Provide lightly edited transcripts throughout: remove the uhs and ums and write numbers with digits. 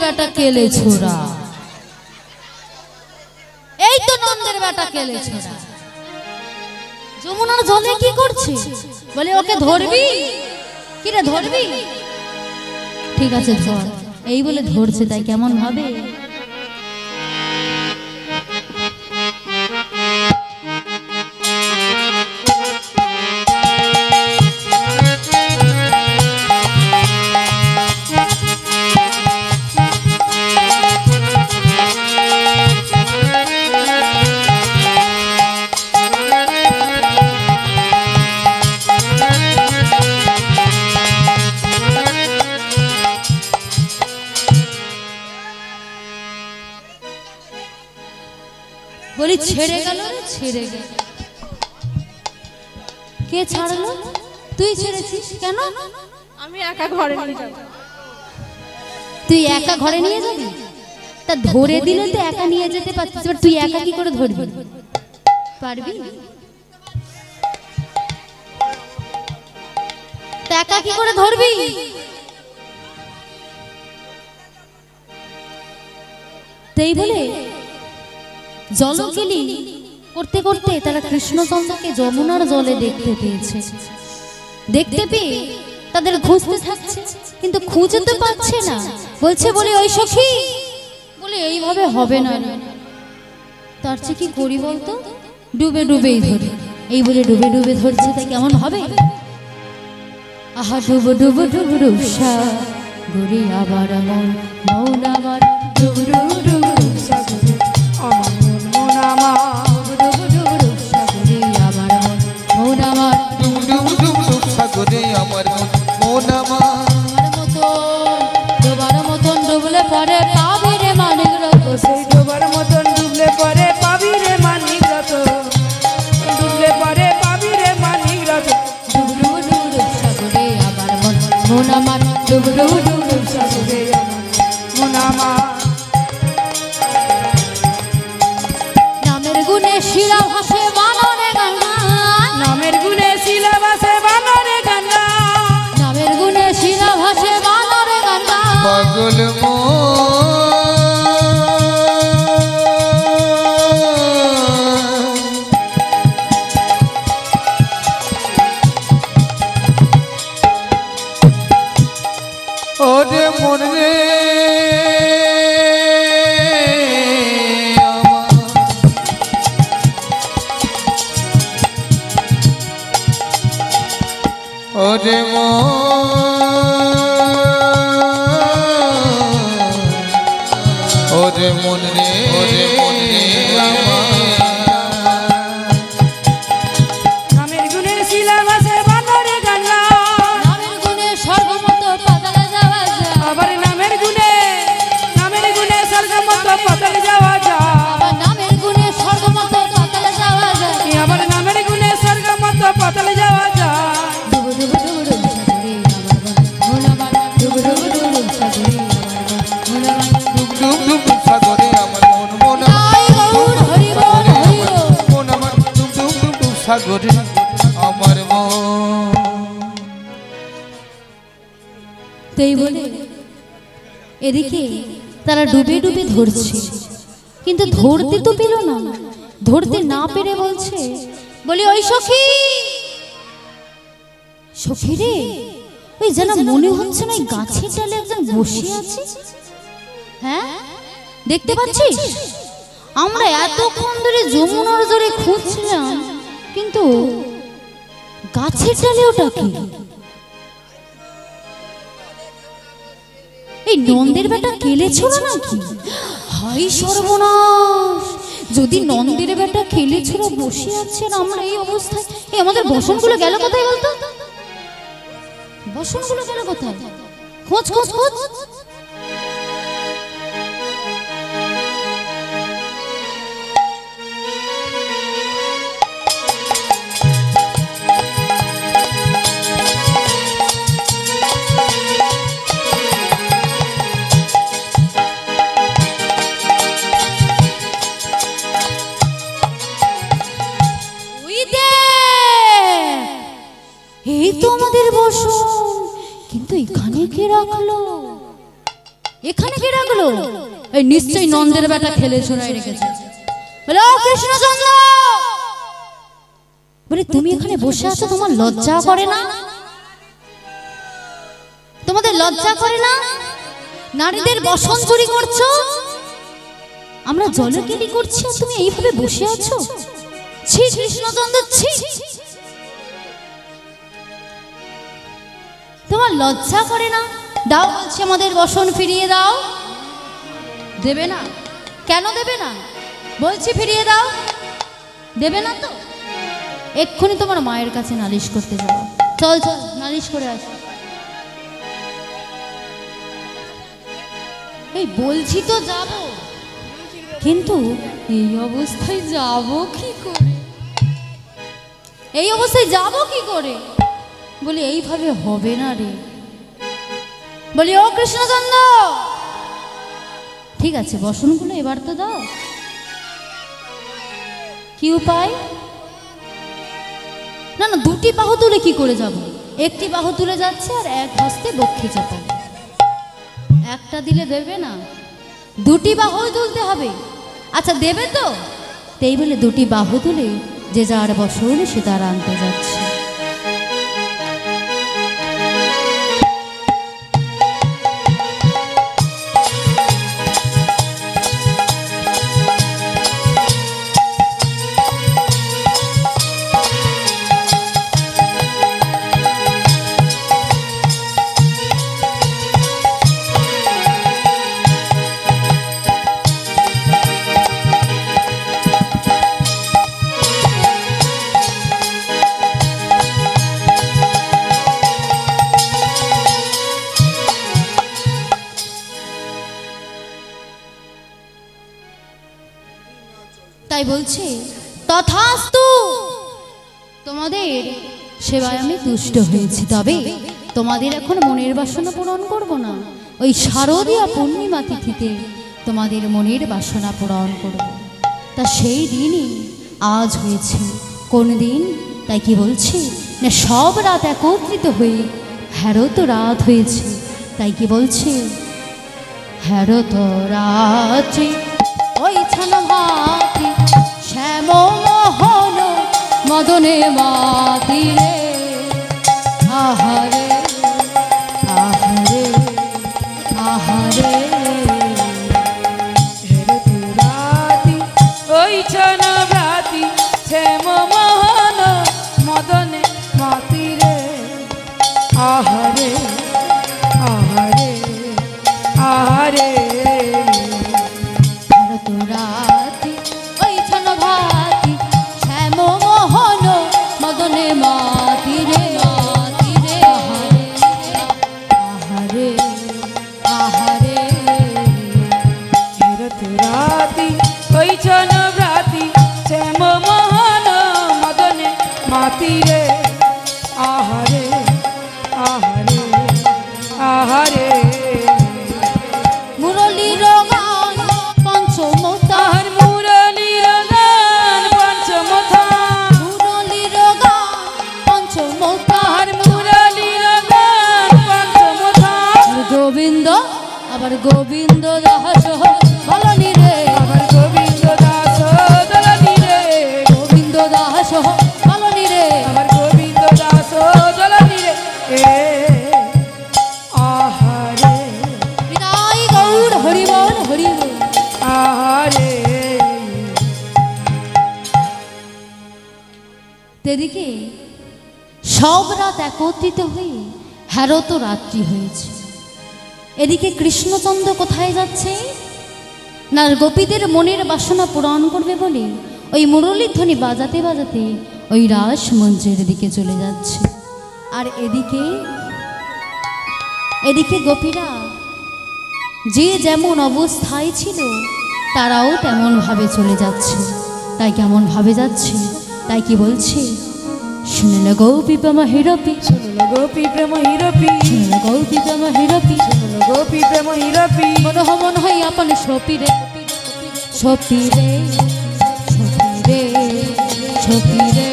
বেটা কেলে ছোড়া, এই তো নন্দের বেটা কেলে ছোড়া। যমুনার জলে কি করছে? বলে ওকে ধরবি কি রে, ধরবি? ঠিক আছে ধর। এই বলে ধরছে, তাই কেমন ভাবে বলি ছেড়ে গেল, ছেড়ে গেল। কে ছাড়লো? তুই ছেড়েছিস কেন? আমি একা ঘরে নিয়ে যাব। তুই একা ঘরে নিয়ে যাবি? তা ধরে দিলে তো একা নিয়ে যেতে পারতিস, তুই একা কি করে ধরবি? পারবি? তা একা কি করে ধরবি? তাই বলে জলকেলি করতে করতে তারা কৃষ্ণচন্দ্রকে যমুনার জলে দেখতে পেয়েছে। দেখতে পেয়ে তাদের খুঁজতে থাকছে, কিন্তু খুঁজে তো পাচ্ছে না। বলছে বলে ওই সখী, বলে এইভাবে হবে না, তার চেয়ে কি করি বলতো, ডুবে ডুবেই ধরে। এই বলে ডুবে ডুবে ধরছে, তাই কেমন হবে? আহা ডুবো ডুবো ডুবো ডুবসা গড়ি আবার মন মৌন আমার ডুবো ডুবো ডুবো ডুবসা গড়ি আমার মন মন আমার ডুবো ডুবো ডুবসা গড়ি আবার মন মৌন আমার ডুবো ডুবো ডুবো ডুবসা গড়ি আমার মন মন আমার ডোবার মতন ডুবলে পরে পাবি রে মানিক রত, সেই ডোবার মতন ডুবলে পরে পাবি রে মানিক রত, ডুবলে পরে পাবি রে মানিক রত। ডুবো ডুবো ডুবো ডুবসা গড়ি আবার মন মন আমার ডুবো ডুবো ডুবো ডুবসা গড়ি মন আমার। নামের গুণে শিরা ভাসে বানরে গঙ্গা, নামের গুণে শিলা ভাসে বানরে গঙ্গা, নামের গুণে শিরা ভাসে বানরে গঙ্গা। পাগল ওরে মন রে ওরে ওরে মন রে ওরে মন রে নামের গুণে শিলা ভাসে বানরে গঙ্গা, নামের গুণে স্বর্গমত পাতালে যাওয়া যায়, আবার নামের গুণে স্বর্গমত পাতালে যাওয়া যায়, আবার নামের গুণে স্বর্গমত পাতালে যাওয়া যায়। আবার নামের গুণে স্বর্গমত পাতালে যাওয়া যায়। ডুবো ডুবো ডুবো ডুবো সাগরে আমার মন আমার ডুবো ডুবো ডুবো সাগরে আমার মন আমার ডুব ডুব ডুব সাগরে আমার মন মন জয় গৌর হরি বল হরি বল। মন আমার ডুব ডুব ডুব সাগরে আমার মন। তাই বলে এদিকে তারা ডুবে ডুবে ধরছে, কিন্তু ধরতে তো পেল না। ধরতে না পেরে বলছে বলি ওই সখী, সখী রে, ওই যেন মনে হচ্ছে না গাছের ডালে একজন বসে আছে। হ্যাঁ দেখতে পাচ্ছিস? আমরা এতক্ষণ ধরে যমুনার জলে খুঁজছিলাম, কিন্তু গাছের ডালে ওটা কি? এই নন্দের বেটা কেলে ছোড়া নাকি? হাই সর্বনাশ, যদি নন্দের বেটা কেলে ছোড়া বসে আছে আর আমরা এই অবস্থায়, এই আমাদের বসনগুলো গেল কোথায় বলতো? বসনগুলো গেল কোথায়? খোঁজ খোঁজ খোঁজ। এই তো আমাদের বসন, কিন্তু এখানে কে রাখলো? এখানে কে রাখলো? এই নিশ্চয়ই নন্দের বেটা খেলে শোনায় রেখেছে। বলে ও কৃষ্ণচন্দ্র, বলে তুমি এখানে বসে আছো, তোমার লজ্জা করে না? তোমাদের লজ্জা করে না? নারীদের বসন চুরি করছো, আমরা জলকেলি করছি আর তুমি এইভাবে বসে আছো। ছি কৃষ্ণচন্দ্র, ছি, তোমার লজ্জা করে না? দাও বলছি, আমাদের বসন ফিরিয়ে দাও। দেবে না? কেন দেবে না? বলছি ফিরিয়ে দাও। দেবে না তো এক্ষুনি তোমার মায়ের কাছে নালিশ করতে যাও। চল চল, নালিশ করে আস। এই বলছি তো যাব, কিন্তু এই অবস্থায় যাব কি করে? এই অবস্থায় যাব কি করে? বলি এইভাবে হবে না রে। বলি ও কৃষ্ণচন্দ্র, ঠিক আছে বসনগুলো এবার তো দাও। কি উপায়? না না, দুটি বাহু তুলে কি করে যাব? একটি বাহু তুলে যাচ্ছে আর এক হস্তে বক্ষে চাপাবে। একটা দিলে দেবে না, দুটি বাহু তুলতে হবে। আচ্ছা দেবে তো? তাই বলে দুটি বাহু তুলে যে যার বসন সে তার আনতে যাচ্ছে। তাই বলছে তথাস্তু, তোমাদের সেবায় আমি তুষ্ট হয়েছি, তবে তোমাদের এখন মনের বাসনা পূরণ করব না। ওই শারদীয়া পূর্ণিমা তিথিতে তোমাদের মনের বাসনা পূরণ করব। তা সেই দিনই আজ হয়েছে। কোন দিন? তাই কি বলছে না, সব রাত একত্রিত হয়ে হ্যারো তো রাত হয়েছে। তাই কি বলছে, হ্যারো তো রাত্রি ওই ছান ভাতি শ্যাম মোহন মদনে মাতিরে। আহারে আহারে আহারে, রাতি ওই ছন রাতি শ্যাম মোহন মদনে মাতিরে। আহারে আহারে আহারে, রাতি ওই ছন ভাতি শ্যাম মোহন মদনে মাতিরে মাতিরে। আহারে আহারে রাতি ওই ছন রাতি শ্যাম মোহন মদনে মাতিরে। আহারে আহারে আহারে, মুরলীর গান পঞ্চমতা, তাহার মুরলীর গান পঞ্চমথা। মুরলীর গান পঞ্চমতা, তাহার মুরলীর গান পঞ্চমথা। গোবিন্দ আবার গোবিন্দ দাস বলনি রে, আবার গোবিন্দ দাস দলনি রে। গোবিন্দ দাস বলনি রে। আবার গোবিন্দ দাস দলনি রে। আহারে হৃদয় গৌর হরিবল হরিবল। আহারে, তেদিকে সব রাত একত্রিত হয়ে হ্যারো তো রাত্রি হয়েছে। এদিকে কৃষ্ণচন্দ্র কোথায় যাচ্ছে না, গোপীদের মনের বাসনা পূরণ করবে বলে ওই মুরলীর ধ্বনি বাজাতে বাজাতে ওই রাস মঞ্চের দিকে চলে যাচ্ছে। আর এদিকে এদিকে গোপীরা যে যেমন অবস্থায় ছিল তারাও তেমন ভাবে চলে যাচ্ছে। তাই কেমন ভাবে যাচ্ছে? তাই কি বলছে, শুনলে গোপী প্রেম হিরপি, শুনল গোপী প্রেম হিরপি। শুনলে গোপী প্রেম হিরপি, শুনল গোপী প্রেম হিরপি। মনোহ মন হই আপন সপিরে সপিরে সপিরে সপিরে।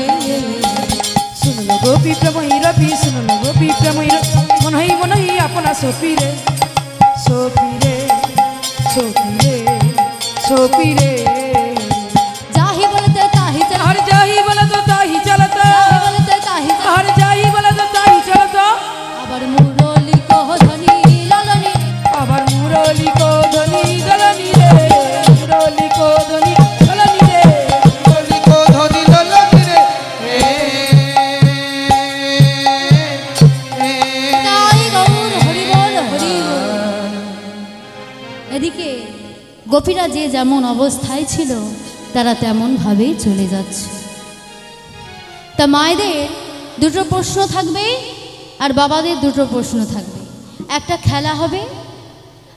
শুনল গোপী প্রেম হিরপি, শুনল গোপী প্রেম হিরপি। মন হই আপনা সপিরে সপিরে ছোপিরে ছোপিরে যাহি বলতে তাহি চল আর যাহি বলে তো তাহি চলতো যাহি বলতে তাহি চল আর যাহি বলে তো তাহি চলতো আবার মুরলি কহধনি লালনি আবার মুরলি কোধনি দলনি রে মুরলি কোধনি দলনি রে বলি কো ধনি ললনি রে তাই গৌর হরি বল হরি বল। এদিকে গোপীরা যে যেমন অবস্থায় ছিল তারা তেমন ভাবেই চলে যাচ্ছে। তা মায়েদের দুটো প্রশ্ন থাকবে আর বাবাদের দুটো প্রশ্ন থাকবে, একটা খেলা হবে।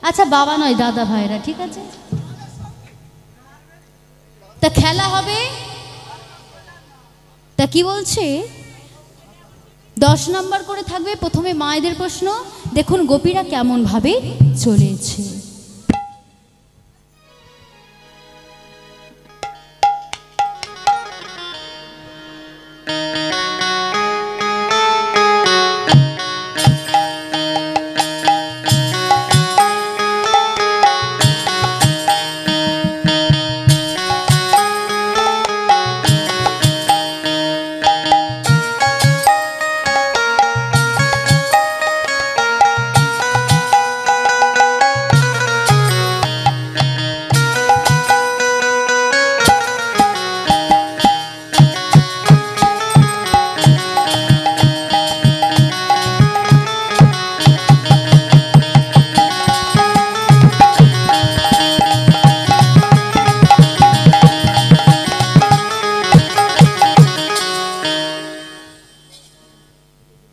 আচ্ছা বাবা নয় দাদা ভাইরা, ঠিক আছে? তা খেলা হবে। তা কি বলছে, 10 নম্বর করে থাকবে। প্রথমে মায়েদের প্রশ্ন, দেখুন গোপীরা কেমন ভাবে চলেছে।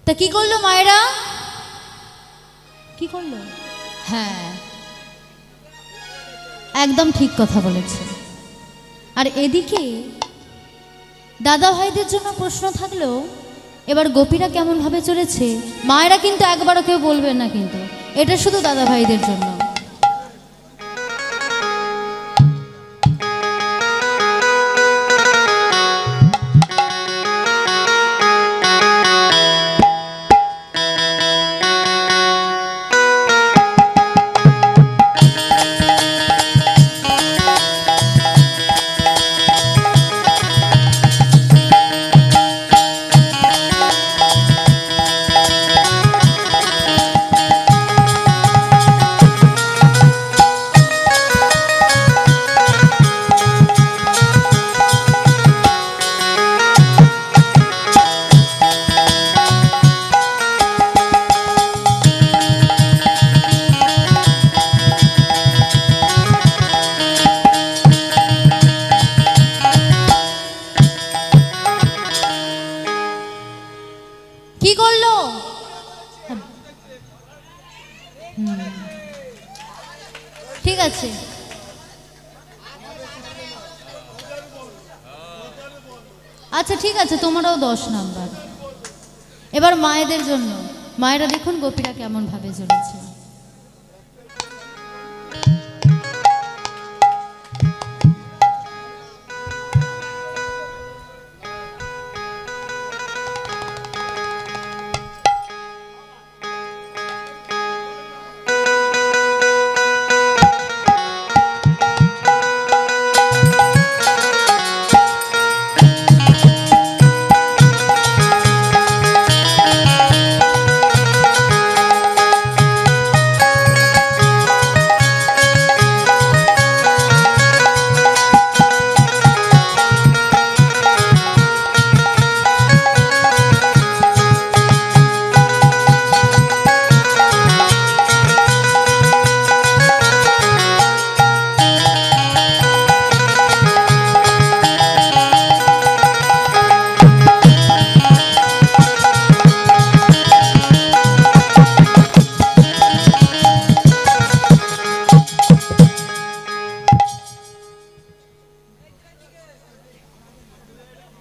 তা কি করলো মায়েরা, কি করলো? হ্যাঁ, একদম ঠিক কথা বলেছে। আর এদিকে দাদা ভাইদের জন্য প্রশ্ন থাকলো, এবার গোপীরা কেমন ভাবে চলেছে। মায়েরা কিন্তু একবারও কেউ বলবেন না, কিন্তু এটা শুধু দাদা ভাইদের জন্য। কি করলো? ঠিক আছে, আচ্ছা ঠিক আছে, তোমারও 10 নাম্বার। এবার মায়েদের জন্য, মায়েরা দেখুন গোপীরা কেমন ভাবে চলেছে।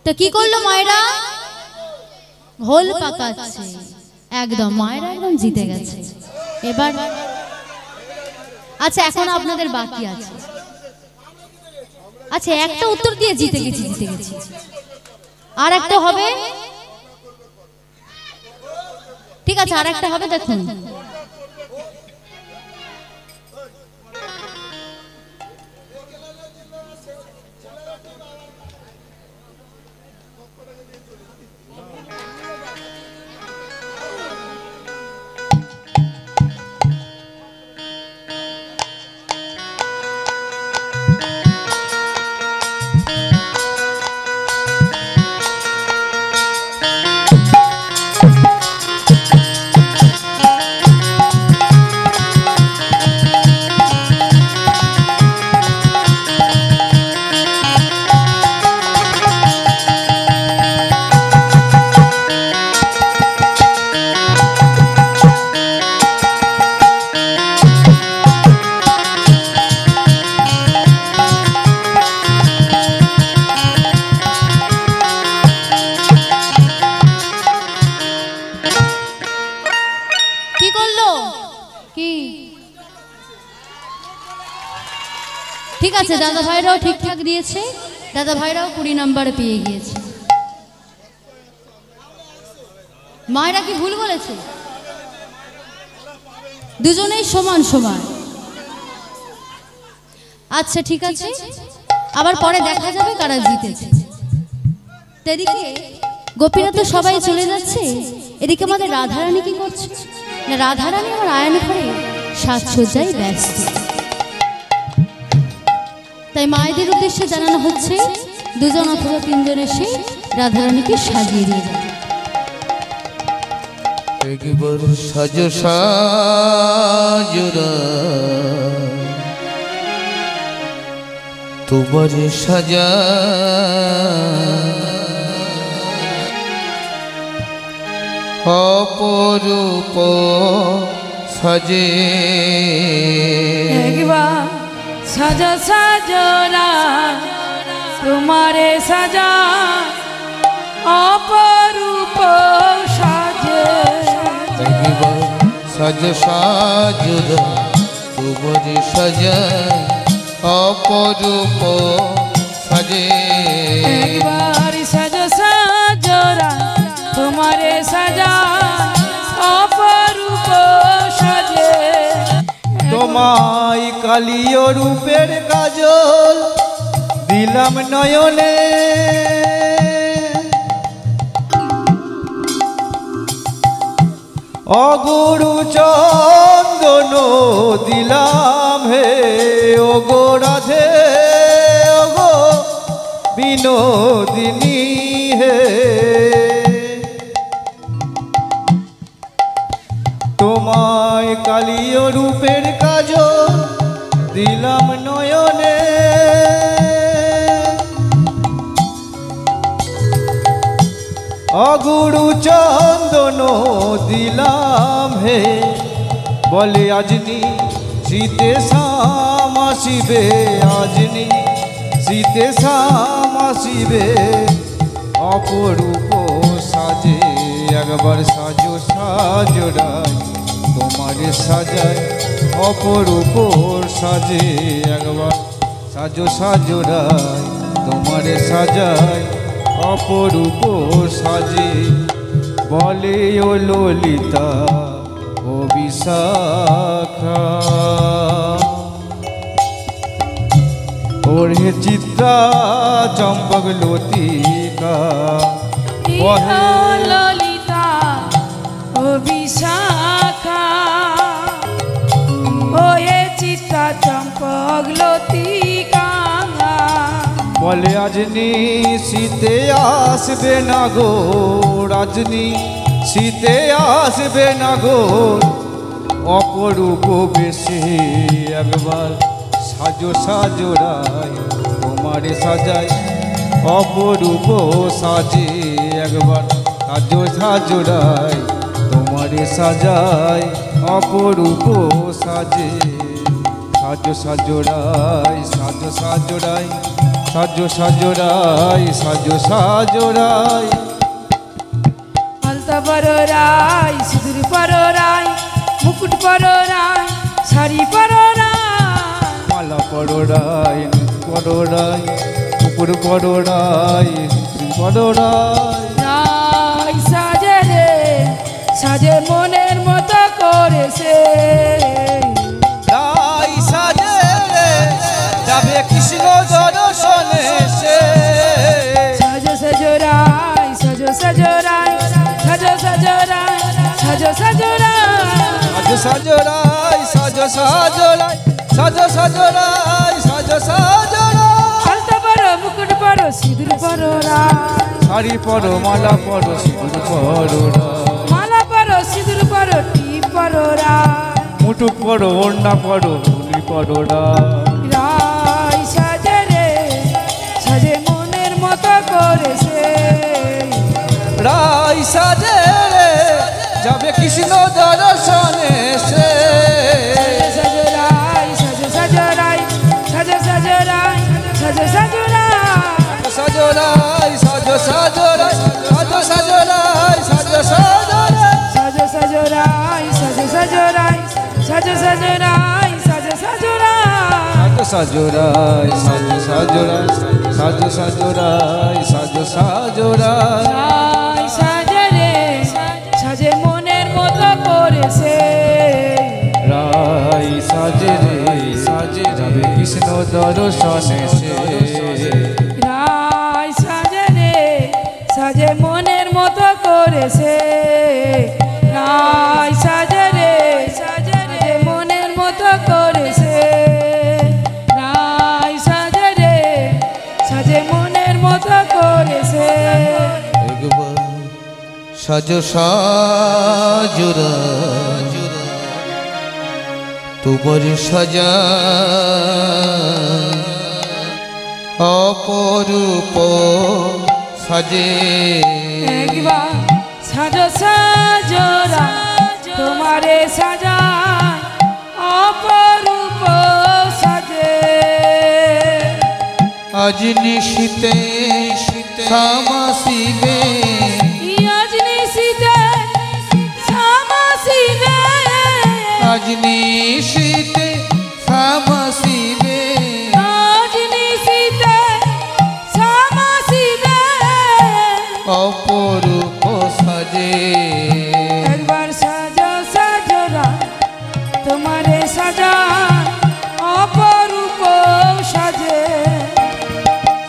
তো কি করলো মায়েরা? হোল পাকাচ্ছে একদম, মায়েরা একদম জিতে গেছে। এবার আচ্ছা এখন আপনাদের বাকি আছে। আচ্ছা একটা উত্তর দিয়ে জিতে গেছি। আর একটা হবে, ঠিক আছে আর একটা হবে। দেখুন ঠিক আছে, দাদা ভাইরাও ঠিকঠাক দিয়েছে, দাদা ভাইরাও 20 নাম্বারে পেয়ে গিয়েছে। মায়েরা কি ভুল বলেছে? দুজনেই সমান সমান। আচ্ছা ঠিক আছে, আবার পরে দেখা যাবে কারা জিতেছে। এদিকে গোপীরা তো সবাই চলে যাচ্ছে, এদিকে আমাদের রাধারানী কি করছে না? রাধারানী আমার আয়ন ঘরে সাজসজ্জায় ব্যস্ত। তাই মায়েদের উদ্দেশ্যে জানানো হচ্ছে 2 অথবা 3 এসে রাধারানীকে সাজিয়ে দিয়ে যাবে। একবার সাজো সাজোরা তোমার সাজা অপরূপ সাজে। একবার সাজা সাজরা তোমারে সাজা অপরূপ সাজে। একবার সাজো সাজোরা তোমার সাজা অপরূপ সাজে। একবার সাজা সাজরা তোমারে সাজা অপরূপ সাজে। তোমায় কালিয় রূপের কাজল দিলাম নয়নে, অগুরু চন্দন দিলাম হে ওগো রাধে ওগো বিনোদিনী হে। তোমায় কালিয় রূপের কাজল দিলাম নয়নে, অগুরু চন্দন দিলাম হে। বলে আজনি শীতে শাম আসিবে, আজনি শীতে শাম আসিবে অপরূপ সাজে। একবার সাজো সাজরাই তোমার সাজায় অপরূপ সাজে। একবার সাজো সাজরাই তোমার সাজায় অপরূপ সাজে। বলে ও ললিতা ও বিশাখা ওরে চিত্রা চম্পক লতিকা ইহা ললিতা ও বিশাখা ওয়ে চিত্তা চম্পক লতিকা। বলে আজনি শীতে আসবে না গো, রাজনী শীতে আসবে না গো অপরূপ বেশে। একবার সাজো সাজরাই তোমার সাজায় অপরূপ সাজে। একবার সাজো সাজরাই তোমার সাজায় অপরূপ সাজে। সাজো সাজরাই সাজো সাজরাই সাজো সাজরাই সাজো সাজরাই। আলতা পরো রাই সিঁদুর পরো রাই মুকুট পরো রাই শাড়ি পরো রাই। মালা পড়োড়াই পড়োড়াই কুকুর পড়োড়াই পড়োড়াই। রাই সাজে রে সাজে মনের মতো করেছে। রাই সাজে রে যাবে কৃষ্ণ দর্শনে সে। সাজো সাজো রাই সাজো সাজো রাই সাজো সাজো রাই সাজো সাজো রাই সাজো সাজরাই সাজো সাজরাই সাজো সাজরাই সাজো সাজরাই। আলতা পরো মুকুট পরো সিঁদুর পরো রাই। শাড়ি পরো মালা পরো সিঁদুর পরোড়াই। মালা পরো সিঁদুর পরো টিপ পরো রাই। মুটুক পরো ওড়না পরো হুলি পরোড়াই। রাই সাজে রে সাজে মনের মতো করেছে। রাই সাজে রে যাবে কৃষ্ণ দর্শনে সে। সাজো রাই সাজো সাজো রাই সাজো সাজো রাই সাজো সাজো রাই। সাজরাই সাজো সাজরাই সাজো সাজরাই সাজো সাজরাই সাজো সাজো রাই সাজো সাজো রাই সাজো সাজো রাই সাজো সাজো রাই। সাজোরাই সাজো সাজোরাই সাজো সাজোরাই সাজো সাজোরাই রাই সাজে রে সাজে মনের মতো করেছে রাই সাজে রে সাজে যাবে কৃষ্ণ দর্শনে সে রাই সাজে রে সাজে মনের মতো করেছে রাই সাজে রে সাজে মনের মতো করেছে রাই সাজে রে সাজে মনের মতো করেছে একবার সাজো সাজোরা তোমার সাজা অপরূপ সাজে একবার সাজো সাজোরা তোমারে সাজা অপরূপ সাজে আজ নিশীতে শ্যামাসিবে আজ নিশীতে শ্যামাসিবে আজ নিশীতে শ্যামাসিবে আজ নিশীতে শ্যামাসিবে অপরূপ সাজে একবার সাজো সাজোরা তোমারে সাজা অপরূপ সাজে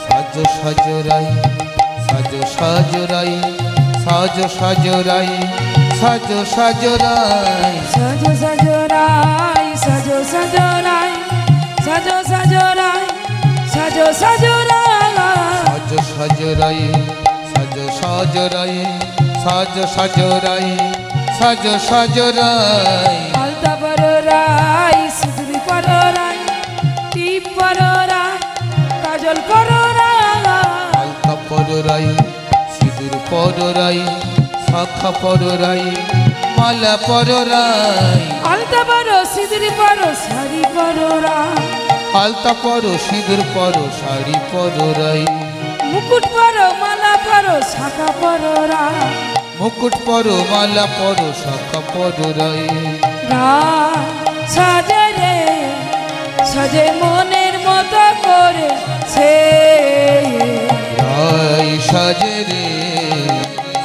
সাজো সাজোরাই সাজো সাজোরাই সাজো সাজোরাই সাজো সাজোরাই সাজো সাজোরাই সাজো সাজোরাই সাজো সাজোরাই সাজো সাজোরাই সাজো সাজোরাই সাজো সাজোরাই সাজো সাজোরাই সাজো সাজোরাই আলতা পররাই সিঁদুর পররাই টিপ পররাই কাজল পররাই আলতা পররাই সিঁদুর পররাই শাখা পররাই মালা পররাই আলতা পর সিঁদুর পর শাড়ি পররাই আলতা পর সিঁদুর পর শাড়ি পররাই মুকুট পর মালা পর শাখা পররাই মুকুট পর মালা পর শাখা পররাই সাজে রে সাজে মনের মতো করে সে রাই সাজে রে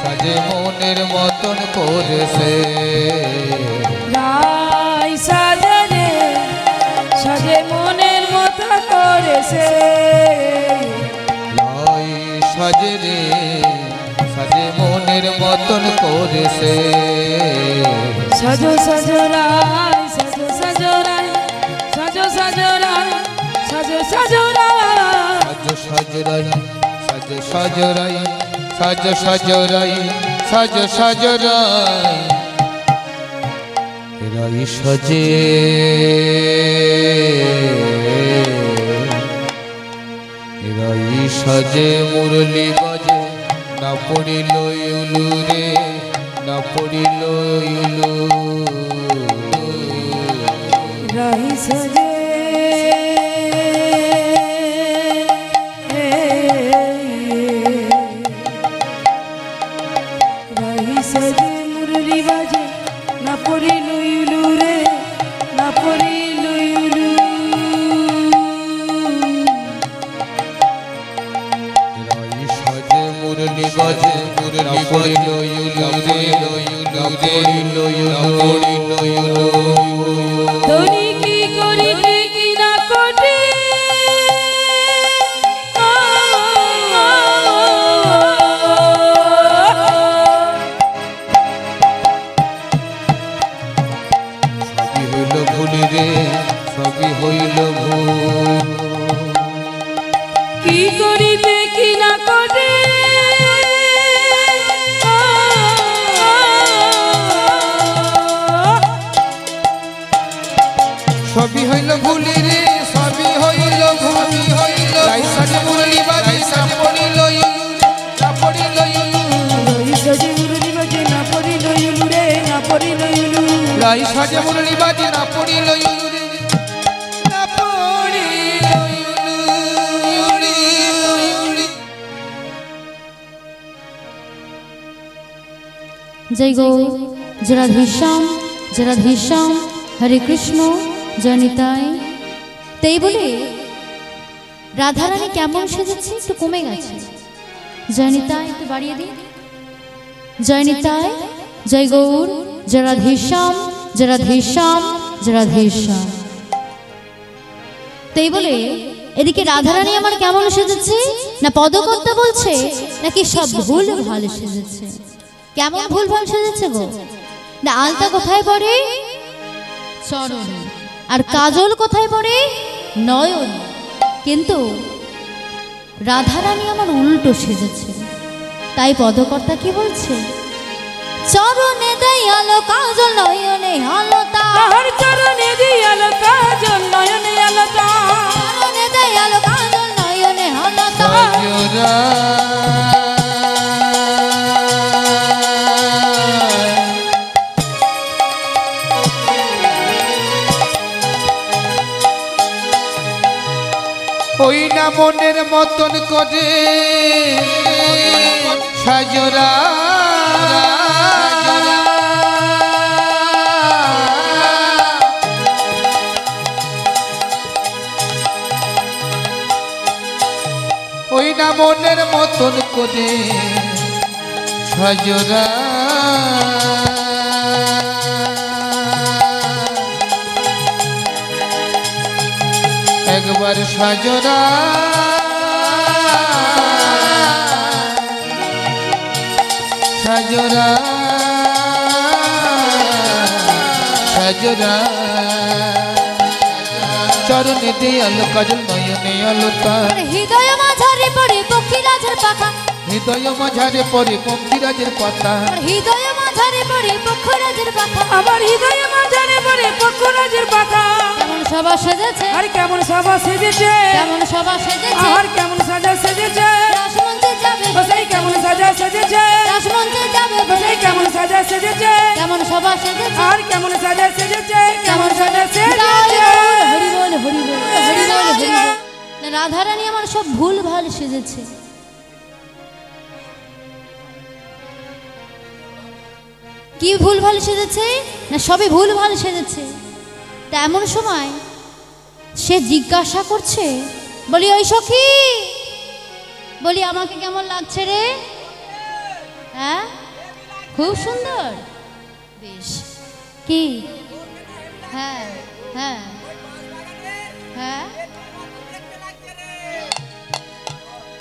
সাজে মনের মতন করেছে রাই সাজে রে সাজে মনের মতো করেছে রাই সাজে রে সাজে মনের মতন করেছে সাজো সাজো রাই সাজো সাজো রাই সাজো সাজো রাই সাজো সাজো রাই সাজো সাজরাই সাজো সাজরাই সাজো সাজরাই সাজো সাজরাই রাই সাজে রাই সাজে মুরলি বাজে না পড়িল ইউলু রে না পড়িল ইউলু রাই সাজে রাই সাজে মুরলি বাজে না পড়িল ইউলু রে না পড়িল ইউলু রাই সাজে মুরলি বাজে মুরলি পড়িল ইউলু রে না পড়িল ইউলু ধনী কি করিতে কি না কোটে সবই হইল ভুল রে সবই হইল ভুল কি করিতে কি না কোটে সবই হইল ভুল রে সবই হইল ভুল হইল রাই সাজে মুরলি বাজে না পড়িল ইউলু না পড়িল ইউলু রাই সাজে মুরলি বাজে না পড়িল ইউলু রে না পড়িল ইউলু রাই সাজে মুরলি বাজে না পড়িল ইউলু রে না পড়িল ইউলু जय गौ जराधेश्याम जराधेश्याम हरे कृष्ण जय निताय তাই বলে রাধারানী কেমন সেজেছে একটু কমে গেছে। জয়নিতাই একটু বাড়িয়ে দিই। জয়নিতাই, জয় গৌর, জয় রাধেশ্যাম, জয় রাধেশ্যাম, জয় রাধেশ্যাম। তাই বলে এদিকে রাধারানী আমার কেমন সেজেছে না পদকর্তা বলছে নাকি সব ভুল ভাল সেজেছে। কেমন ভুল ভাল সেজেছে গো? না আলতা কোথায় পড়ে? চরণে। আর কাজল কোথায় পড়ে? নয়ন। কিন্তু রাধারানী আমার উল্টো সেজেছে। তাই পদকর্তা কি বলছে? চরণে দেয় আলো কাজল নয়নে আলতা, তাহার চরণে দিয়ালো কাজল নয়নে আলতা, চরণে দেয় আলো কাজল নয়নে আলতা। সজরা ওই না মনের মতন করে সাজরা ওই না মনের মতন করে সাজরা একবার সাজরা সাজরা সাজরা চরণে দেয়াল কাজল নয়নে আলতা, হৃদয় মাঝারে পড়ে পক্ষীরাজের পাখা, হৃদয় মাঝারে পরে পঙ্কিরাজের পাতা, হৃদয় মাঝারে পড়ে পক্ষীরাজের পাখা। আমার হৃদয় মাঝারে পড়ে পক্ষরাজের পাতা। কেমন সভা সেজেছে, আর কেমন সভা সেজেছে, কেমন সভা সেজেছে। আর কেমন সাজা সেজেছে, রাসমঞ্চে যাবে বসাই কেমন সাজা সেজেছে, রাসমঞ্চে যাবে বসাই কেমন সাজা সেজেছে, কেমন সভা সেজেছে। আর কেমন সাজা সেজেছে, কেমন সাজা জয় সেজেছে। গৌর, হরি বল হরি বল হরি বল হরি বল। না রাধারানী আমার সব ভুল ভাল সেজেছে। কি ভুল ভাল সেজেছে না সবই ভুল ভাল সেজেছে। তা এমন সময় সে জিজ্ঞাসা করছে, বলি ওই সখী, বলি আমাকে কেমন লাগছে রে? হ্যাঁ খুব সুন্দর, বেশ। কি? হ্যাঁ হ্যাঁ হ্যাঁ।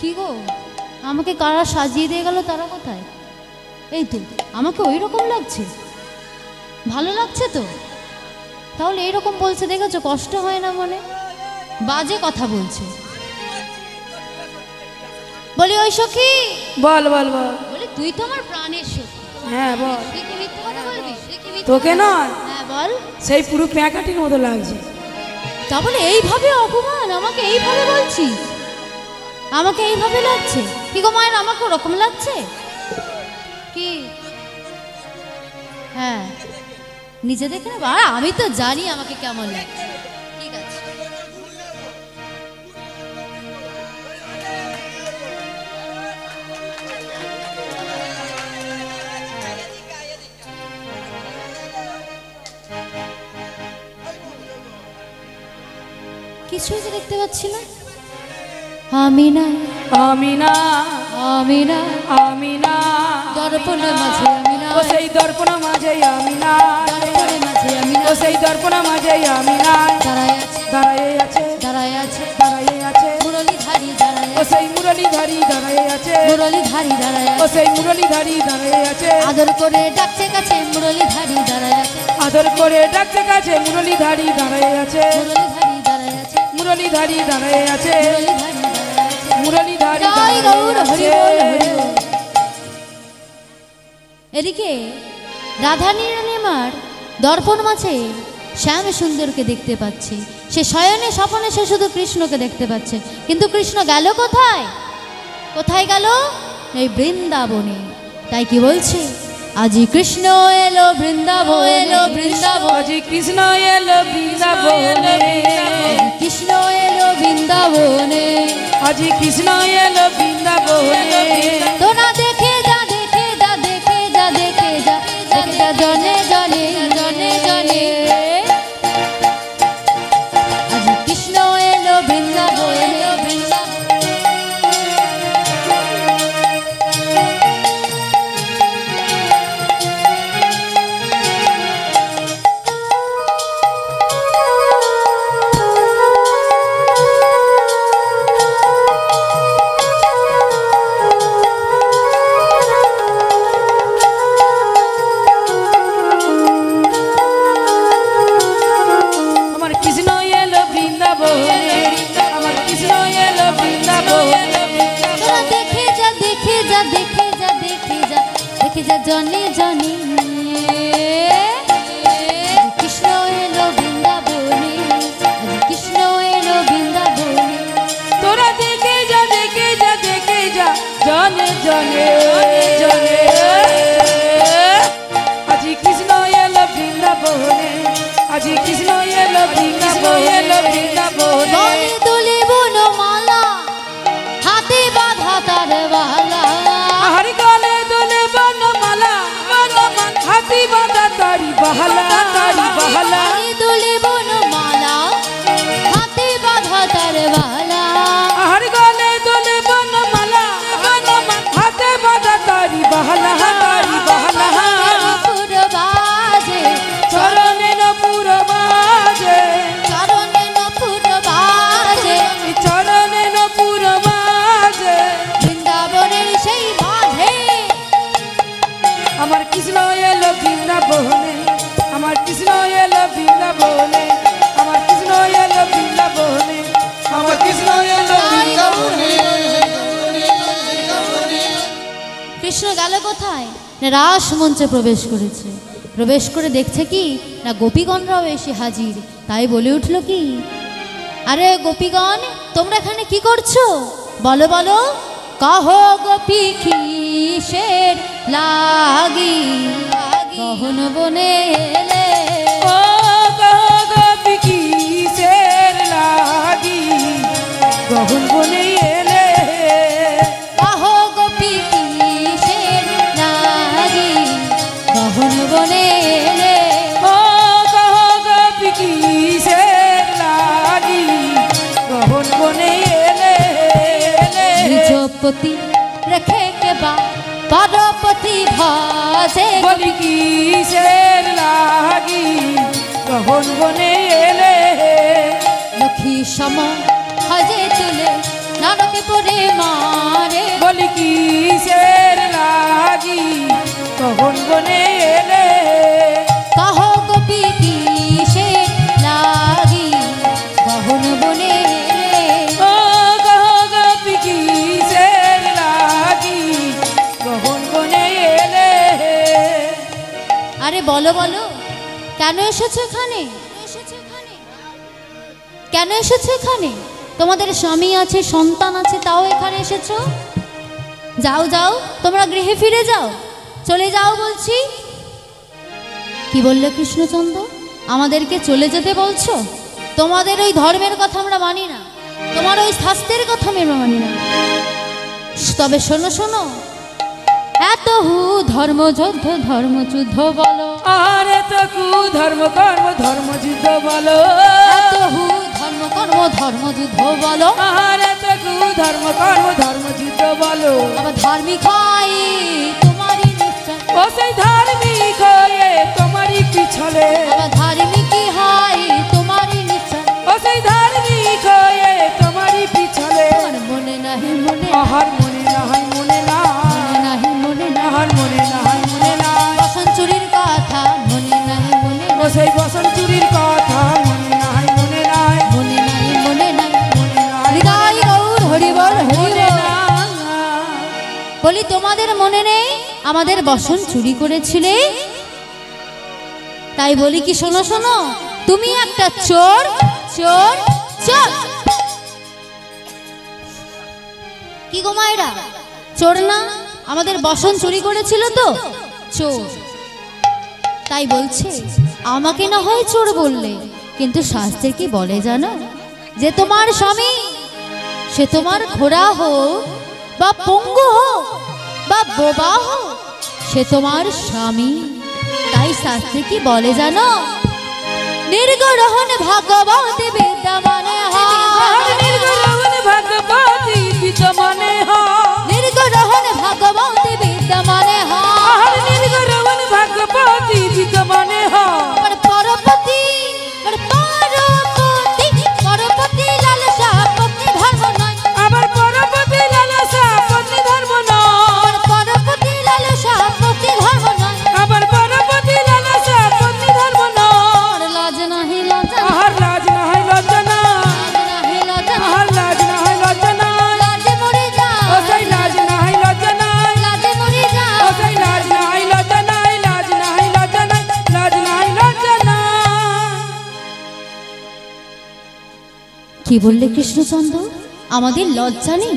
কি গো, আমাকে কারা সাজিয়ে দিয়ে গেল, তারা কোথায়? এই তো আমাকে ওই রকম লাগছে, ভালো লাগছে তো। তাহলে এইরকম বলছে, দেখেছো কষ্ট হয় না মনে? বাজে কথা বলছে। বলি ওই সখী, বল বল বল। বলি তুই তো আমার প্রাণের সখী, হ্যাঁ বল। তুই কি মিথ্যে কথা বলবি? তুই কি মিথ্যে তোকে কথা- নয়, হ্যাঁ বল। সেই পুরো প্যাঁকাটির মতো লাগছে। তা বলে এইভাবে অপমান, আমাকে এইভাবে বলছিস? আমাকে এইভাবে লাগছে? কি গো মায়ের, আমাকে ওরকম লাগছে? কি? হ্যাঁ নিজে দেখে নেবো। আর আমি তো জানি আমাকে কেমন লাগছে। ঠিক আছে, কিছুই তো দেখতে পাচ্ছি না। আমি না, আমি না, আমি না, আমি না, দর্পণের মাঝে আমি না, ও সেই দর্পণ মাঝে আমি না, দর্পণের মাঝে আমি না, ও সেই দর্পণ মাঝে আমি না, দাঁড়ায় আছে, দাঁড়ায়ে আছে, দাঁড়ায় আছে, দাঁড়ায়ে আছে, মুরলীধারী দাঁড়ায় ও আছে, সেই মুরলীধারী দাঁড়ায়ে আছে, মুরলীধারী দাঁড়ায় ও আছে, সেই মুরলীধারী দাঁড়ায়ে আছে, আদর করে ডাকছে কাছে মুরলীধারী দাঁড়ায় আছে, আদর করে ডাকতে কাছে মুরলীধারী দাঁড়ায়ে আছে, মুরলীধারী দাঁড়ায় আছে, মুরলীধারী দাঁড়ায়ে আছে, মুরলীধারী দাঁড়ায় আছে। মুরলীধারী জয় গৌর, হরি দাঁড়ায়ে বল হরি আছে। বল। এদিকে রাধানীর দর্পণ মাঝে শ্যাম সুন্দরকে দেখতে পাচ্ছে। সে শয়নে স্বপনে সে শুধু কৃষ্ণকে দেখতে পাচ্ছে, কিন্তু কৃষ্ণ গেল কোথায়? কোথায় গেল? এই বৃন্দাবনে। তাই কি বলছে? আজি কৃষ্ণ এলো বৃন্দাবন, এলো বৃন্দাবন, আজি কৃষ্ণ এলো বৃন্দাবনে, কৃষ্ণ এলো বৃন্দাবনে, আজি কৃষ্ণ এলো বৃন্দাবনে, তোরা দেখে যা, দেখে যা, দেখে যা, দেখে যা, দেখে যা জনে জনে, জনে জনে। আজি কৃষ্ণ জনে জনে কৃষ্ণ এলো বৃন্দাবনে, কৃষ্ণ এলো বৃন্দাবনে। তোরা দেখে যা দেখে যা দেখে যা জনে জনে জনে আজি কৃষ্ণ এলো বৃন্দাবনে, আজি কৃষ্ণ এলো বৃন্দাবনে। গলে তুলে বনমালা, হাতে বাঁধা তার বালা। আর গলে দোলে বনমালা, হাতি বাঁধা তারি বাহালা, তারি বাহালা। গলে তুলে বনমালা, হাতে বাঁধা তার বালা। আর গলে দোলে বনমালা, হাতে বাঁধা তারি বাহালা, তারি বাহালা। নূপুর বাজে, চরণে নপুর বাজে, চরণে নূপুর বাজে, চরণে নপুর বাজে। বৃন্দাবনের সেই বাঁধে। আমার কৃষ্ণ এলো বৃন্দাবনে, আমার কৃষ্ণ এলো বৃন্দাবনে, আমার কৃষ্ণ এলো বৃন্দাবনে, আমার কৃষ্ণ এলো বৃন্দাবনে। কৃষ্ণ গেল কোথায়? না রাস মঞ্চে প্রবেশ করেছে। প্রবেশ করে দেখছে কি না গোপীগণরাও এসে হাজির। তাই বলে উঠল কি, আরে গোপীগণ তোমরা এখানে কি করছো? বলো বলো, কহ গোপী কিসের লাগি গহন বনে এলে। ও গোপী কিসের লাগি গহন বনে এলে। কহ গোপী কিসের লাগি গহন বনে এলে। ও গোপী কিসের লাগি গহন বনে এলে। নিজপতি রেখে কে বা পরপতি ভাসে। বলি কিসের লাগি গহন বনে এলে। লক্ষ্মী সম হাজে তুলে নারকে পরে মারে। বলি কিসের লাগি গহন বনে এলে। কহ গোপী কিসের লাগি গহন বনে এলে। ও গোপী কিসের লাগি গহন বনে এলে। আরে বলো বলো, কেন এসেছো এখানে? কেন এসেছো এখানে? তোমাদের স্বামী আছে, সন্তান আছে, তাও এখানে এসেছো? যাও যাও, তোমরা গৃহে ফিরে যাও, চলে যাও বলছি। কি বললে কৃষ্ণচন্দ্র? আমাদেরকে চলে যেতে বলছো? তোমাদের ওই ধর্মের কথা আমরা মানি না, তোমার ওই শাস্ত্রের কথা আমরা মানি না। তবে শোনো শোনো, এত হু ধর্মযুদ্ধ ধর্মযুদ্ধ বলো। আরে তো কু ধর্ম কর্ম ধর্ম যুদ্ধ বলো। এত হু ধর্ম কর্ম ধর্মযুদ্ধ বলো। আরে তো কু ধর্ম কর্ম ধর্ম যুদ্ধ বলো। আবার ধার্মিক হয় তোমারই নিশ্চয়। ও সেই ধার্মিক হয়ে তোমারই পিছলে। আবার ধার্মিকই হয় তোমারই নিশ্চয়। ও সেই ধার্মিক হয়ে তোমারই পিছলে। আমার মনে নাহি মনে আহার মনে নাহাই মনে না, মনে নাহি মনে না। আহার মনে নাহাই মনে না। বসন চুরির কথা মনে নাহি মনে ও সেই বসন চুরির কথা মনে নাহাই মনে নাই, মনে নাহি মনে নাই। মনে নাই হৃদয় গৌর হরিবল মনে হরিবল। না। বলি তোমাদের মনে নেই আমাদের বসন চুরি করেছিলে? তাই বলি কি শোনো শোনো, তুমি একটা চোর চোর চোর। কি গো মায়েরা, চোর না? আমাদের বসন চুরি করেছিল তো চোর। তাই বলছে আমাকে না হয় চোর বললে, কিন্তু শাস্ত্রে কি বলে জানো? যে তোমার স্বামী, সে তোমার ঘোড়া হোক বা পঙ্গু হোক বা বোবা হোক, সে তোমার স্বামী। তাই শাস্ত্রে কি বলে জানো? নির্গরহণ ভাগবতী বিদ্যমানে আর নির্গরহণ ভাগবতী বিদ্যমানে হয়। নির্গরহণ ভাগবতী বিদ্যমানে আর নির্গরহণ ভাগবতী বিদ্যমানে হয়। পরপতি পরপতি পরপতি লালসা পত্নী ধর্ম নয়। আবার পরপতি লালসা পত্নী ধর্ম নয়। পরপতি লালসা পত্নী ধর্ম নয়। আবার পরপতি লালসা পত্নী ধর্ম নয়। লাজ নাহি লজ্জা, আহার লাজ নাহাই লজ্জা না, লাজ নাহি কি বললে কৃষ্ণচন্দ্র? আমাদের লজ্জা নেই?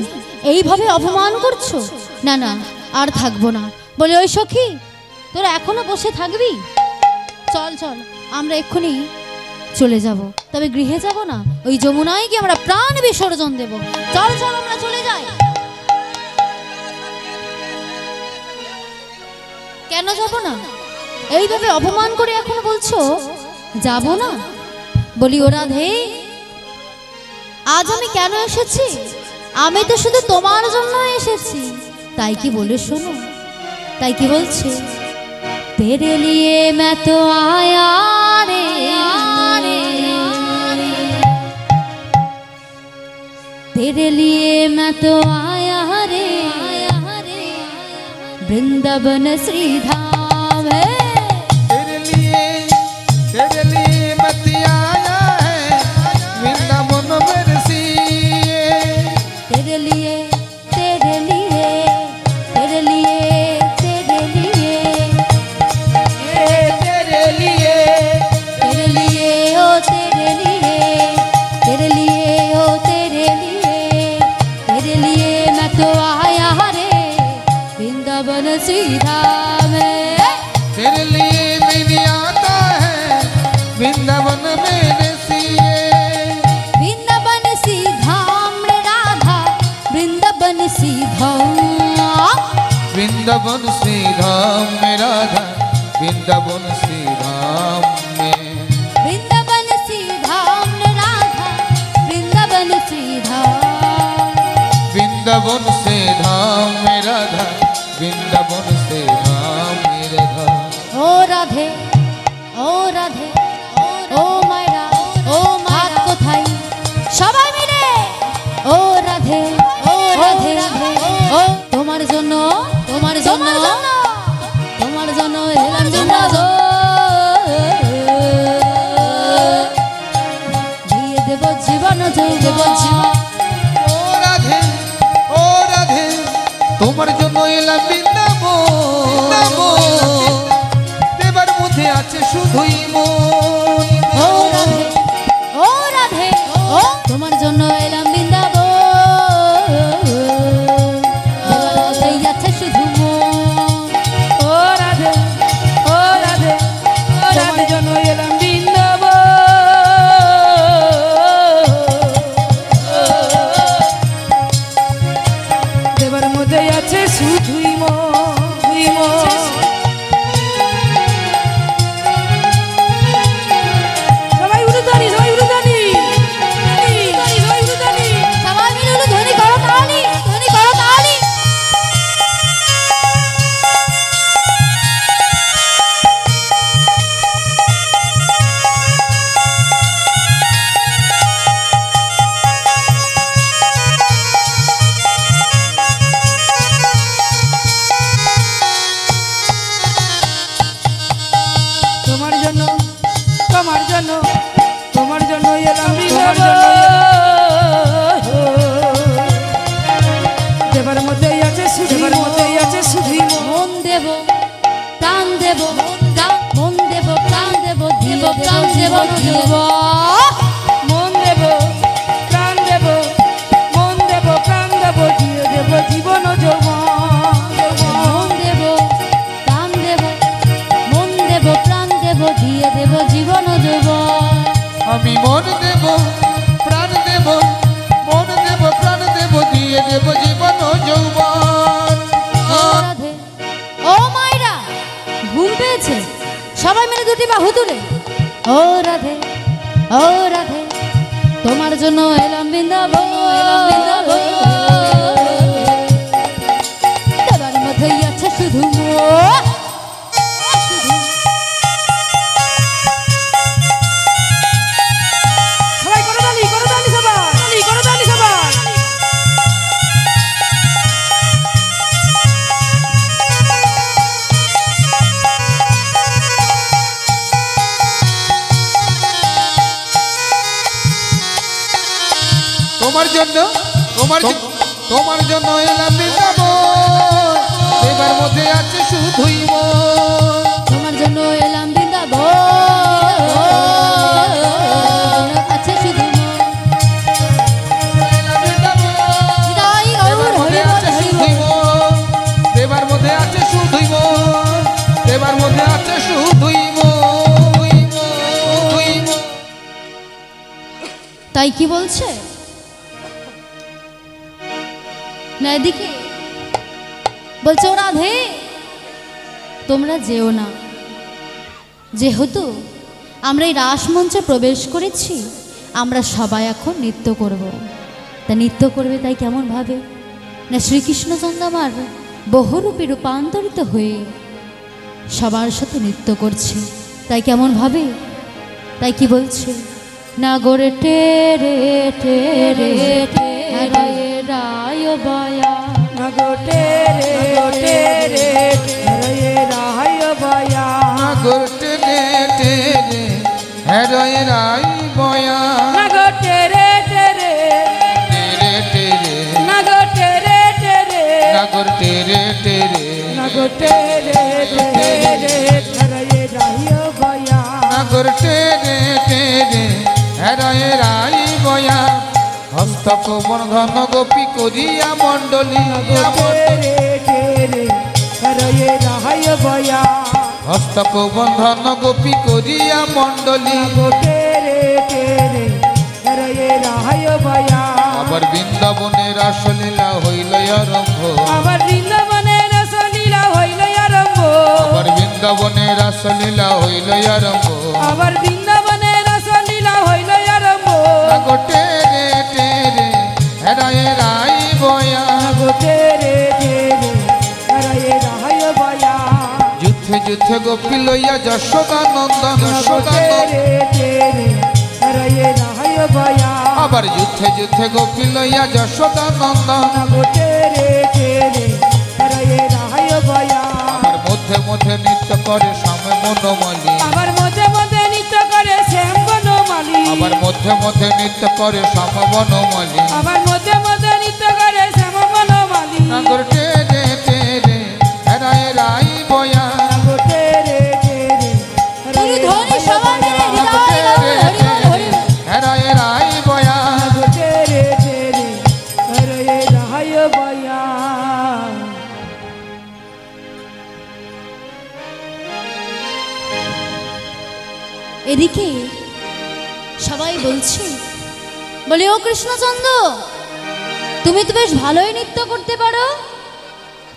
এইভাবে অপমান করছো? না না, আর থাকবো না। বলে ওই সখী, তোরা এখনো বসে থাকবি? চল চল, আমরা এক্ষুনি চলে যাব। তবে গৃহে যাব না, ওই যমুনায় গিয়ে আমরা প্রাণ বিসর্জন দেব। চল চল, আমরা চলে যাই। কেন যাব না? এইভাবে অপমান করে এখনো বলছো যাব না? বলি ও রাধে, আজ আমি কেন এসেছি? আমি তো শুধু তোমার জন্য এসেছি। তাই কি বলে শোনো, তাই কি বলছে? তেরে লিয়ে मैं तो आया रे, तेरे लिए मैं तो आया रे, वृंदावन श्री धाम है। तेरे लिए मत आया है वृंदावन मेरे सिए। तेरे लिए तेरे लिए तेरे लिए तेरे लिए तेरे लिए तेरे लिए ओ तेरे लिए तेरे लिए ओ तेरे लिए मैं तो आया रे वृंदावन श्री धाम में। तेरे लिए मैंने आता है वृंदावन मेरे सिए। वृंदावन श्री धाम रे राधा, वृंदावन श्री धाम, वृंदावन श्री धाम में राधा, वृंदावन श्री धाम में। वृंदावन श्री धाम रे राधा, वृंदावन श्री धाम, वृंदावन से धाम में राधा, वृंदावन से धाम में राधा। ओ राधे ओ राधे ओ मायरा ओ मायरा কোথায় সবাই মিলে ও রাধে ও রাধে ও তোমার জন্য তোমার জন্য তোমার জন্য এলাম বৃন্দাবন, দিয়ে দেব জীবন দেব জীবন। ও রাধে তোমার জন্য এলাম বৃন্দাবন, দেবার মধ্যে আছে শুধুই মন। ও রাধে ও রাধে ও তোমার জন্য এলাম বৃন্দাবন, দেবার মধ্যেই আছে শুধু মন। ও রাধে ও রাধে ও রাধে জন্য এলাম বৃন্দাবন, দেবার মধ্যে আছে শুধুই মন, সবাই উড়ুদানি সবাই উড়ুদানি সবাই উড়ুদানি। সবাই মিলে হলো ধ্বনি করো তালি, ধ্বনি করো তালি। তোমার জন্য তোমার জন্য তোমার জন্য এলাম বৃন্দাবন, দেবার মধ্যেই আছে দেবার মধ্যেই আছে শুধুই মন। মন দেব প্রাণ দেব, মন দেব প্রাণ দেব, দেব প্রাণ দেব দেব। মন দেব প্রাণ দেব, মন দেব প্রাণ দেব, দিয়ে দেব জীবন যৌবন। মন দেব প্রাণ দেব, মন দেব প্রাণ দেব, দিয়ে দেব জীবন যৌবন। আমি মন দেব প্রাণ দেব, মন দেব প্রাণ দেব, দিয়ে দেব জীবন যৌবন। ও রাধে ও মায়েরা, ঘুম পেয়েছে? সবাই মিলে দুটি বাহু তুলে ও রাধে ও রাধে তোমার জন্য এলাম বৃন্দাবন, এলাম বৃন্দাবন, দেবার মধ্যেই আছে শুধু মন। সবাই করতালি করতালি সবাই করতালি সবাই। তোমার জন্য তোমার জন্য এলাম বৃন্দাবন, দেবার মধ্যে আছে শুধুই মন। তোমার জন্য এলাম বৃন্দাবন, আছে শুধু মন। কি বলছে না, এদিকে বলছে, ও রাধে তোমরা যেও না, যেহেতু আমরা এই রাসমঞ্চে প্রবেশ করেছি, আমরা সবাই এখন নৃত্য করব। তা নৃত্য করবে তাই কেমন ভাবে না, শ্রীকৃষ্ণচন্দ্র আমার বহুরূপে রূপান্তরিত হয়ে সবার সাথে নৃত্য করছে, তাই কেমন ভাবে, তাই কি বলছে না, গোরে টেরে টেরে টেরে রায় বয়া, না গো টেরে টেরে রে রায় বয়া, নাগর টেরে টেরে হেরয়ে রাই বয়া, না গো টেরে টেরে টেরে টেরে না গো টেরে টেরে নাগর টেরে টেরে না গো টেরে টেরে রে রায় বয়া, নাগর টেরে টেরে হেরয়ে রাই বয়া, হস্তকবন ঘন গোপী করিয়া মণ্ডলী, টেরে টেরে রে রায় বয়া, হস্তকবন ঘন গোপী করিয়া মণ্ডলী, গো টেরে টেরে রে রায় বয়া, আবার বৃন্দাবনের আসলীলা হইল আরম্ভ, আমার বৃন্দাবনের রসলীলা হইল আরম্ভ, আবার বৃন্দাবনের আসলীলা হইল আরম্ভ, আবার বৃন্দাবনের রসলীলা হইল আরম্ভ, নাগর টেরে টেরে হেরায়ে রাই বয়া, গো টেরে টেরে রে রায় বয়া, যুদ্ধে যুদ্ধে গোপী লইয়া যশোদানন্দন, গো যশোদানন্দন, টেরে টেরে রে রায় বয়া, আবার যুদ্ধে যুদ্ধে গোপী লইয়া যশোদানন্দন, গো টেরে টেরে রে রায় বয়া, আমার মধ্যে মধ্যে নৃত্য করে স্বামী মনোমলি, আমার মধ্যে মধ্যে নৃত্য করে শ্যাম বনমালী, আবার মধ্যে মধ্যে নৃত্য করে স্বামী বনমলি, আমার মধ্যে মধ্যে নৃত্য করে শ্যাম বনমালী, নাগর টেরে টেরে হেরায়ে রাই বয়া, গো টেরে টেরে তুমি ধনী সবাই মিলে নাগর হৃদয় টেরে হরি বল, হরি টেরে বল। হেরায়ে রাই বয়া, গো টেরে টেরে রে রায় বয়া, এদিকে সবাই বলছে, বলে ও কৃষ্ণচন্দ্র তুমি তো বেশ ভালোই নৃত্য করতে পারো,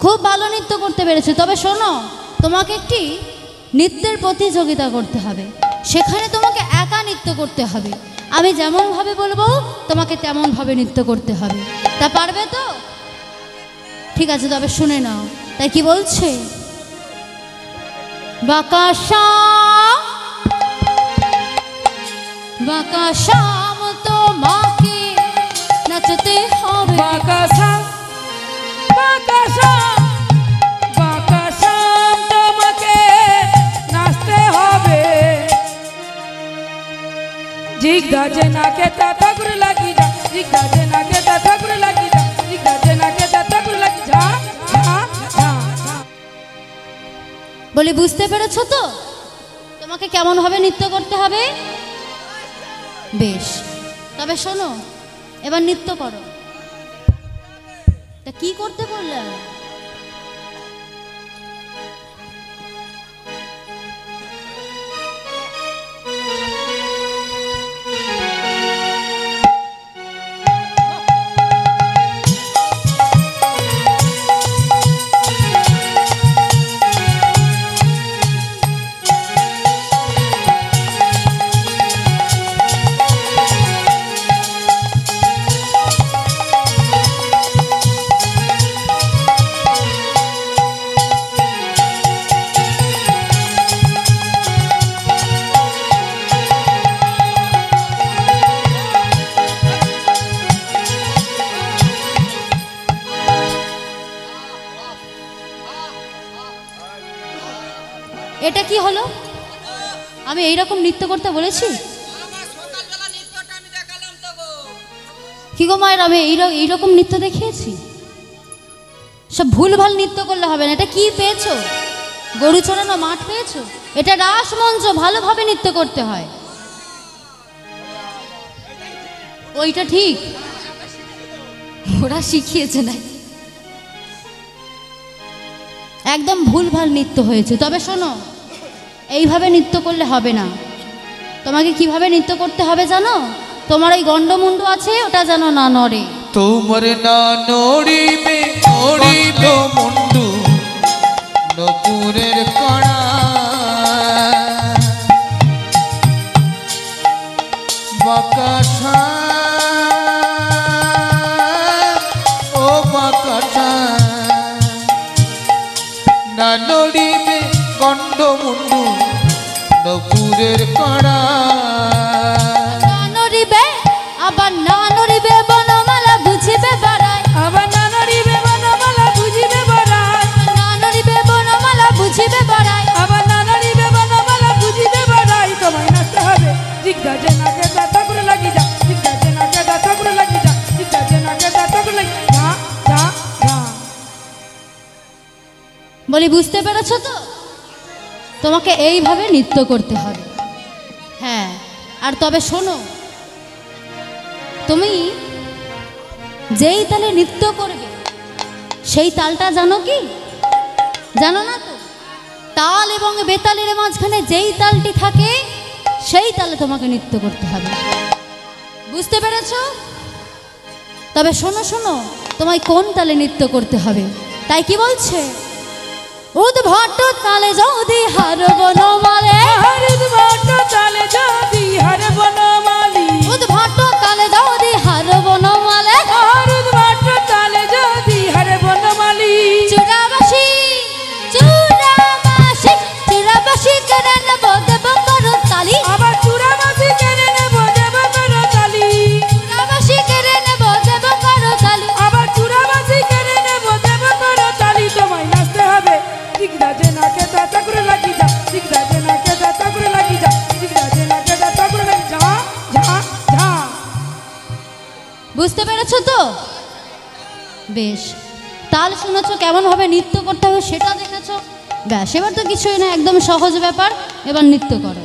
খুব ভালো নৃত্য করতে পেরেছো, তবে শোনো তোমাকে একটি নৃত্যের প্রতিযোগিতা করতে হবে, সেখানে তোমাকে একা নৃত্য করতে হবে, আমি যেমনভাবে বলবো তোমাকে তেমনভাবে নৃত্য করতে হবে, তা পারবে তো? ঠিক আছে তবে শুনে নাও, তাই কি বলছে, বাকাশা বাকাশাম তোমাকে নাচতে হবে, বাকাশাম বাকাশাম বাকাশাম তোমাকে নাচতে হবে, জিগদা যে নাকে তা ঠাকুর লাগি যা, জিগদা যে নাকে তা ঠাকুর লাগি যা, জিগদা যে নাকে তা ঠাকুর লাগি যা, যা যা যা। বলি বুঝতে পেরেছো তো তোমাকে কেমন ভাবে নৃত্য করতে হবে? বেশ, তবে শোনো এবার নৃত্য করো। তা কি করতে বললে? এটা কি হলো? আমি এইরকম নৃত্য করতে বলেছি? কি গো মায়ের, আমি এইরকম নৃত্য দেখিয়েছি? সব ভুলভাল নৃত্য করলে হবে না। এটা কি পেয়েছো? গরু চড়ানো মাঠ পেয়েছো? এটা রাসমঞ্চ, ভালোভাবে নৃত্য করতে হয়। ওইটা ঠিক, ওরা শিখিয়েছে না, একদম ভুলভাল নৃত্য হয়েছে। তবে শোনো, এইভাবে নৃত্য করলে হবে না। তোমাকে কিভাবে নৃত্য করতে হবে জানো? তোমার ওই গন্ডমুন্ডু আছে ওটা যেন না নড়ে। তোমার না নড়িবে নড়িবে মুন্ডু নপুরের কণা বাকাশা ও বাকাশা না নড়িবে গন্ডমুন্ডু নপুরের কণা না নড়িবে আবার না নড়িবে বনমালা বুঝিবে বাড়াই, আবার না নড়িবে বনমালা বুঝিবে বাড়াই, না নড়িবে বনমালা বুঝিবে বাড়াই। আবার না নড়িবে বনমালা বুঝিবে বাড়াই। তোমায় নাচতে হবে জিগদা যে নাকে দাঁতা করে লাগি যা, জিগদা যে নাকে দাঁতা করে লাগি যা, জিগদা যে নাকে দাঁতা করে লাগি যা যা যা। বলি বুঝতে পেরেছো তো? তোমাকে এইভাবে নৃত্য করতে হবে। হ্যাঁ, আর তবে শোনো, তুমি যেই তালে নৃত্য করবে সেই তালটা জানো কি? জানো না তো? তাল এবং বেতালের মাঝখানে যেই তালটি থাকে সেই তালে তোমাকে নৃত্য করতে হবে। বুঝতে পেরেছো? তবে শোনো শোনো, তোমায় কোন তালে নৃত্য করতে হবে তাই কি বলছে? উদ্ভট তালে যদি হার বনমালে, হরিদ ভাট তালে যদি হর বনমালী, উদ্ভট তালে যদি হার বনমালে, হরিদ ভাট তালে যদি হর বনমালী। চূড়াবাসী চূড়াবাসী চূড়াবাসী করে নেব দেব করো তালি, আবার চূড়াবাসী কেড়ে নেব দেব করো তালি, চূড়াবাসী করে নেব দেব করো তালি। আবার চূড়াবাসী কেড়ে নেব দেব করো তালি। তোমায় নাচতে হবে জিগদা যে নাকে দাঁতা করে লাগি যা, জিগদা যে নাকে দাঁতা করে লাগি যা, জিগদা যে নাকে দাঁতা করে লাগি যা যা যা। বুঝতে পেরেছো তো? বেশ, তাল শুনেছো কেমন ভাবে নৃত্য করতে হবে সেটা দেখেছো, ব্যাস এবার তো কিছুই না, একদম সহজ ব্যাপার। এবার নৃত্য করো।